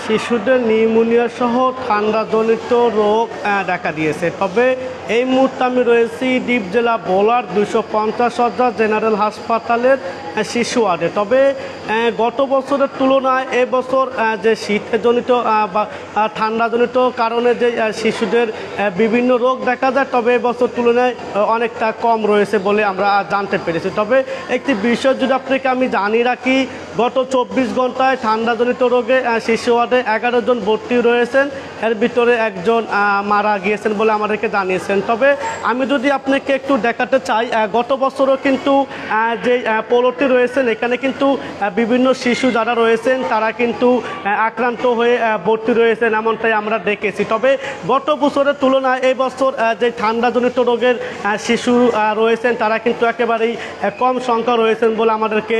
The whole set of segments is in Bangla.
শিশুদের নিউমোনিয়া সহ ঠান্ডাজনিত রোগ দেখা দিয়েছে। তবে এই মুহূর্তে আমি রয়েছি দ্বীপ জেলা ভোলার 250 শয্যা জেনারেল হাসপাতালের শিশু ওয়ার্ডে। তবে গত বছরের তুলনায় এবছর যে শীতজনিত বা ঠান্ডাজনিত কারণে যে শিশুদের বিভিন্ন রোগ দেখা যায়, তবে এবছর তুলনায় অনেকটা কম রয়েছে বলে আমরা জানতে পেরেছি। তবে একটি বিষয় যদি আপনাকে আমি জানিয়ে রাখি, গত 24 ঘন্টায় ঠান্ডাজনিত রোগে শিশু ওয়ার্ডে 11 জন ভর্তি রয়েছেন, এর ভিতরে একজন মারা গিয়েছেন বলে আমাদেরকে জানিয়েছেন। তবে আমি যদি আপনাকে একটু দেখাতে চাই, গত বছরও কিন্তু যে পোলোটি রয়েছেন এখানে কিন্তু বিভিন্ন শিশু যারা রয়েছেন তারা কিন্তু আক্রান্ত হয়ে ভর্তি রয়েছেন, এমনটাই আমরা দেখেছি। তবে গত বছরের তুলনায় এই বছর যে ঠান্ডাজনিত রোগের শিশু রয়েছেন তারা কিন্তু একেবারেই কম সংখ্যা রয়েছেন বলে আমাদেরকে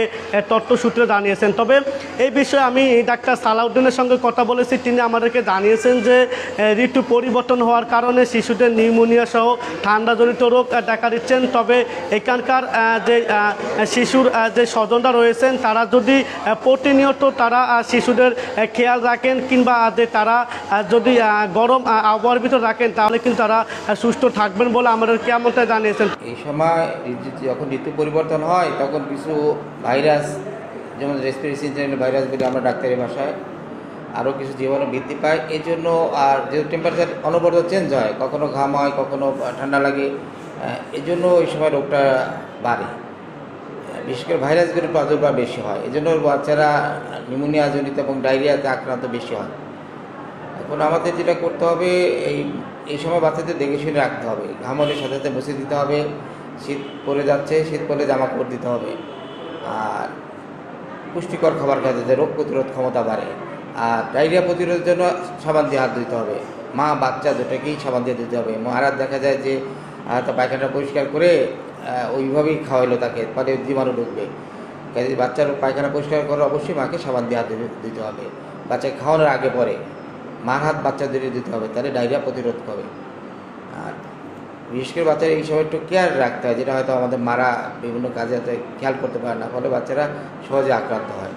তথ্যসূত্রে জানিয়েছেন। তবে এই বিষয়ে আমি ডাক্তার সালাউদ্দিনের সঙ্গে কথা বলেছি, তিনি আমাদেরকে জানিয়েছেন যে ঋতু পরিবর্তন হওয়ার কারণে শিশুদের নিউমোনিয়া সহ ঠান্ডাজনিত রোগ দেখা দিচ্ছেন। তবে এখানকার যে শিশুর যে স্বজনরা রয়েছেন তারা যদি প্রতিনিয়ত তারা শিশুদের খেয়াল রাখেন কিংবা যে তারা যদি গরম আবহাওয়ার ভিতর রাখেন তাহলে কিন্তু তারা সুস্থ থাকবেন বলে আমাদেরকে এমনটা জানিয়েছেন। এই সময় যখন ঋতু পরিবর্তন হয় তখন কিছু ভাইরাস, যেমন রেসপিরেটরি সিনজিনাল ভাইরাস বলে আমরা ডাক্তারি ভাষায়, আরও কিছু জীবাণু বৃদ্ধি পায়। এই জন্য আর যেহেতু টেম্পারেচার অনবরত চেঞ্জ হয়, কখনো ঘাম হয়, কখনো ঠান্ডা লাগে, এই জন্য এই সময় রোগটা বাড়ে। বিশেষ করে ভাইরাসগুলোর প্রাদুর্ভাব বেশি হয়, এই জন্য বাচ্চারা নিউমোনিয়া জনিত এবং ডায়রিয়াতে আক্রান্ত বেশি হয়। এখন আমাদের যেটা করতে হবে, এই সময় বাচ্চাদের দেখে শুনে রাখতে হবে। ঘামলের সাথে সাথে মুছে দিতে হবে, শীত পড়ে যাচ্ছে শীত পড়লে জামা কাপড় দিতে হবে, আর পুষ্টিকর খাবার খাওয়া যাতে রোগ প্রতিরোধ ক্ষমতা বাড়ে। আর ডায়রিয়া প্রতিরোধের জন্য সাবান দিয়ে হাত ধুতে হবে, মা বাচ্চা দুটোকেই সাবান দিয়ে ধুতে হবে। মারা দেখা যায় যে হয়তো পায়খানা পরিষ্কার করে ওইভাবেই খাওয়াইলো তাকে, ফলে জীবাণু ঢুকবে। কাজে বাচ্চার পায়খানা পরিষ্কার করে অবশ্যই মাকে সাবান দিয়ে হাত দিতে হবে। বাচ্চাকে খাওয়ানোর আগে পরে মার হাত বাচ্চাদের দিতে হবে, তাহলে ডায়রিয়া প্রতিরোধ হবে। আর বিশেষ করে বাচ্চারা এই সময় একটু কেয়ার রাখতে হয়, যেটা হয়তো আমাদের মারা বিভিন্ন কাজে খেয়াল করতে পারে না, ফলে বাচ্চারা সহজে আক্রান্ত হয়।